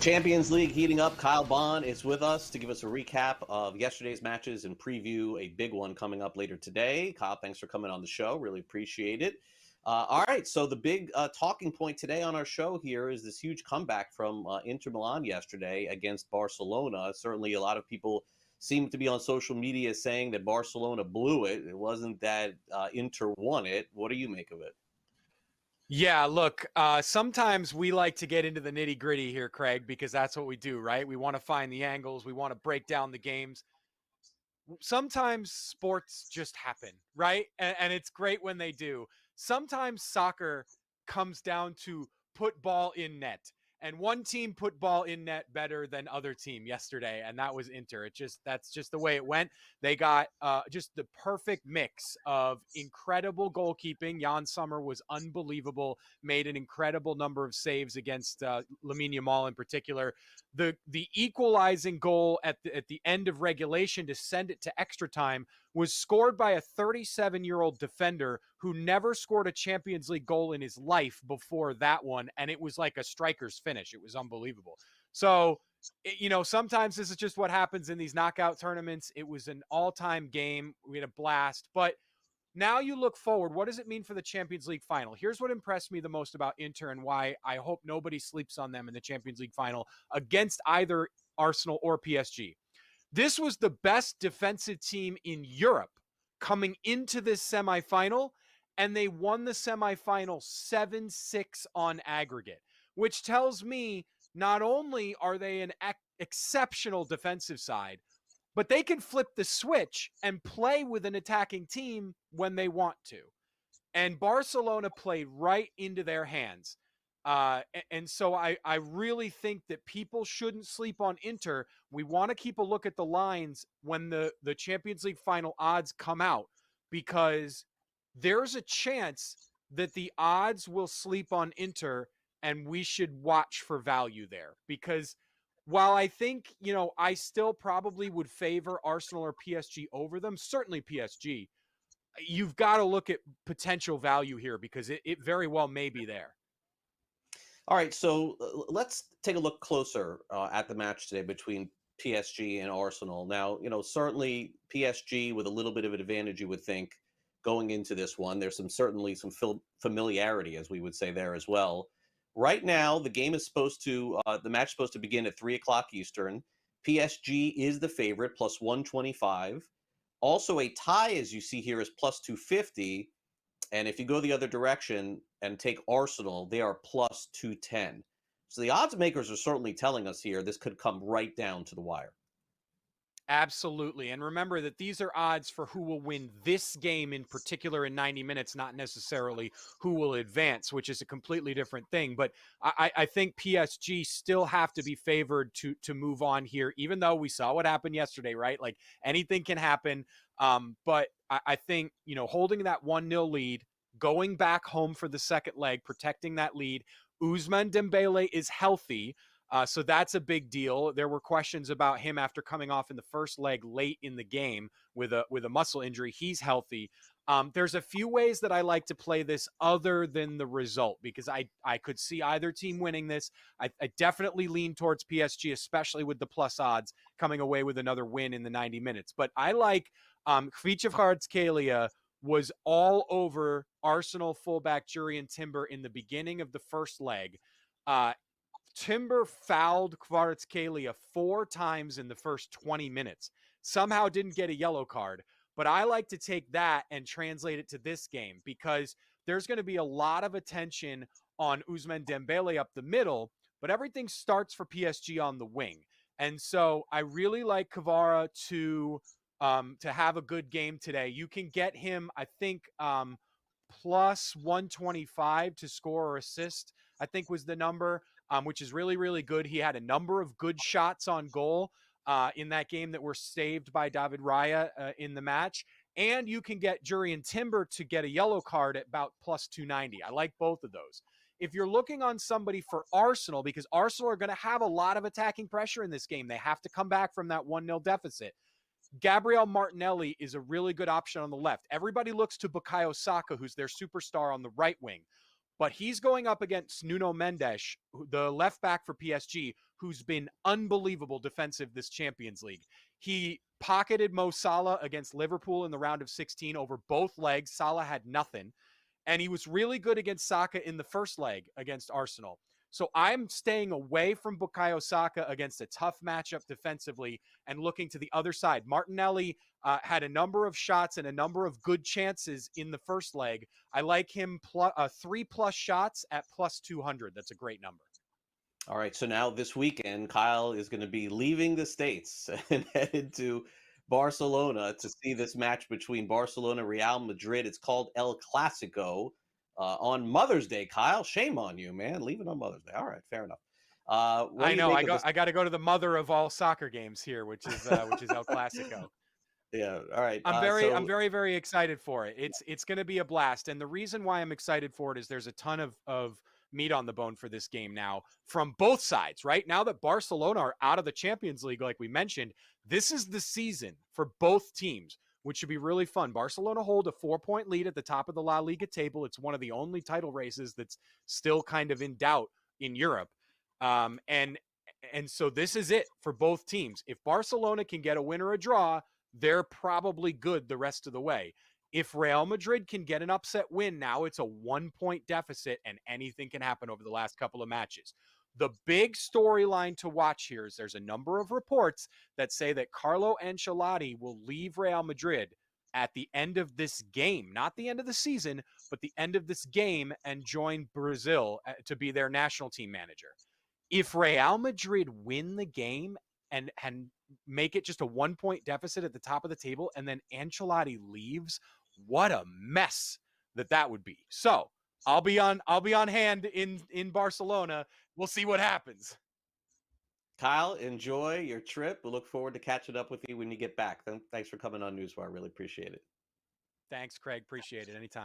Champions League heating up. Kyle Bond is with us to give us a recap of yesterday's matches and preview a big one coming up later today. Kyle, thanks for coming on the show. Really appreciate it. All right, so the big talking point today on our show here is this huge comeback from Inter Milan yesterday against Barcelona. Certainly a lot of people seem to be on social media saying that Barcelona blew it. It wasn't that Inter won it. What do you make of it? Yeah, look, sometimes we like to get into the nitty gritty here, Craig, because that's what we do, right? We want to find the angles. We want to break down the games. Sometimes sports just happen, right? And it's great when they do. Sometimes soccer comes down to put ball in net. And one team put ball in net better than other team yesterday, and that was Inter. That's just the way it went. They got just the perfect mix of incredible goalkeeping. Jan Sommer was unbelievable, made an incredible number of saves against Lamine Yamal in particular. The equalizing goal at the end of regulation to send it to extra time was scored by a 37-year-old defender who never scored a Champions League goal in his life before that one, and it was like a striker's finish. It was unbelievable. So, sometimes this is just what happens in these knockout tournaments. It was an all-time game. We had a blast. But now you look forward. What does it mean for the Champions League final? Here's what impressed me the most about Inter and why I hope nobody sleeps on them in the Champions League final against either Arsenal or PSG. This was the best defensive team in Europe coming into this semifinal, and they won the semifinal 7-6 on aggregate, which tells me not only are they an exceptional defensive side, but they can flip the switch and play with an attacking team when they want to. And Barcelona played right into their hands. And so I really think that people shouldn't sleep on Inter. We want to keep a look at the lines when the Champions League final odds come out, because there's a chance that the odds will sleep on Inter, and we should watch for value there. Because while I think, I still probably would favor Arsenal or PSG over them, certainly PSG, you've got to look at potential value here because it very well may be there. All right, so let's take a look closer at the match today between PSG and Arsenal. Now, certainly PSG with a little bit of an advantage, you would think, going into this one. There's certainly some familiarity, as we would say there as well. Right now, the match is supposed to begin at 3:00 Eastern. PSG is the favorite, plus 125. Also, a tie, as you see here, is plus 250. And if you go the other direction and take Arsenal, they are plus 210. So the odds makers are certainly telling us here this could come right down to the wire. Absolutely. And remember that these are odds for who will win this game in particular in 90 minutes, not necessarily who will advance, which is a completely different thing. But I think PSG still have to be favored to move on here, even though we saw what happened yesterday, right? Like anything can happen. But I think, holding that 1-0 lead, going back home for the second leg, protecting that lead. Ousmane Dembele is healthy. So that's a big deal. There were questions about him after coming off in the first leg late in the game with a muscle injury. He's healthy. There's a few ways that I like to play this other than the result, because I could see either team winning this. I definitely lean towards PSG, especially with the plus odds coming away with another win in the 90 minutes. But I like Kvaratskhelia was all over Arsenal fullback Jurrien Timber in the beginning of the first leg. Timber fouled Kvaratskhelia 4 times in the first 20 minutes. Somehow didn't get a yellow card. But I like to take that and translate it to this game, because there's going to be a lot of attention on Ousmane Dembele up the middle, but everything starts for PSG on the wing. And so I really like Kvara to have a good game today. You can get him, I think, plus 125 to score or assist, I think was the number. Which is really, really good. He had a number of good shots on goal in that game that were saved by David Raya in the match. And you can get Jurrien Timber to get a yellow card at about plus 290. I like both of those. If you're looking on somebody for Arsenal, because Arsenal are going to have a lot of attacking pressure in this game, they have to come back from that 1-0 deficit. Gabriel Martinelli is a really good option on the left. Everybody looks to Bukayo Saka, who's their superstar on the right wing. But he's going up against Nuno Mendes, the left back for PSG, who's been unbelievable defensive this Champions League. He pocketed Mo Salah against Liverpool in the round of 16 over both legs. Salah had nothing. And he was really good against Saka in the first leg against Arsenal. So I'm staying away from Bukayo Saka against a tough matchup defensively and looking to the other side. Martinelli had a number of shots and a number of good chances in the first leg. I like him 3+ shots at plus 200. That's a great number. All right, so now this weekend, Kyle is going to be leaving the States and headed to Barcelona to see this match between Barcelona and Real Madrid. It's called El Clasico on Mother's Day. Kyle, shame on you, man, leaving on Mother's Day. All right, fair enough. What I do you know. make of this? I got to go to the mother of all soccer games here, which is El Clasico. Yeah, all right. I'm very, very excited for it. It's going to be a blast, and the reason why I'm excited for it is there's a ton of meat on the bone for this game now from both sides. Right now that Barcelona are out of the Champions League, like we mentioned, this is the season for both teams, which should be really fun. Barcelona hold a 4-point lead at the top of the La Liga table. It's one of the only title races that's still kind of in doubt in Europe, and so this is it for both teams. If Barcelona can get a win or a draw, they're probably good the rest of the way. If Real Madrid can get an upset win, now it's a 1-point deficit and anything can happen over the last couple of matches. The big storyline to watch here is there's a number of reports that say that Carlo Ancelotti will leave Real Madrid at the end of this game, not the end of the season, but the end of this game, and join Brazil to be their national team manager. If Real Madrid win the game and make it just a 1-point deficit at the top of the table, and then Ancelotti leaves, what a mess that would be. So I'll be on hand in Barcelona. We'll see what happens. Kyle, enjoy your trip. We look forward to catching up with you when you get back. Thanks for coming on Newswire. Really appreciate it. Thanks, Craig. Appreciate it. Anytime.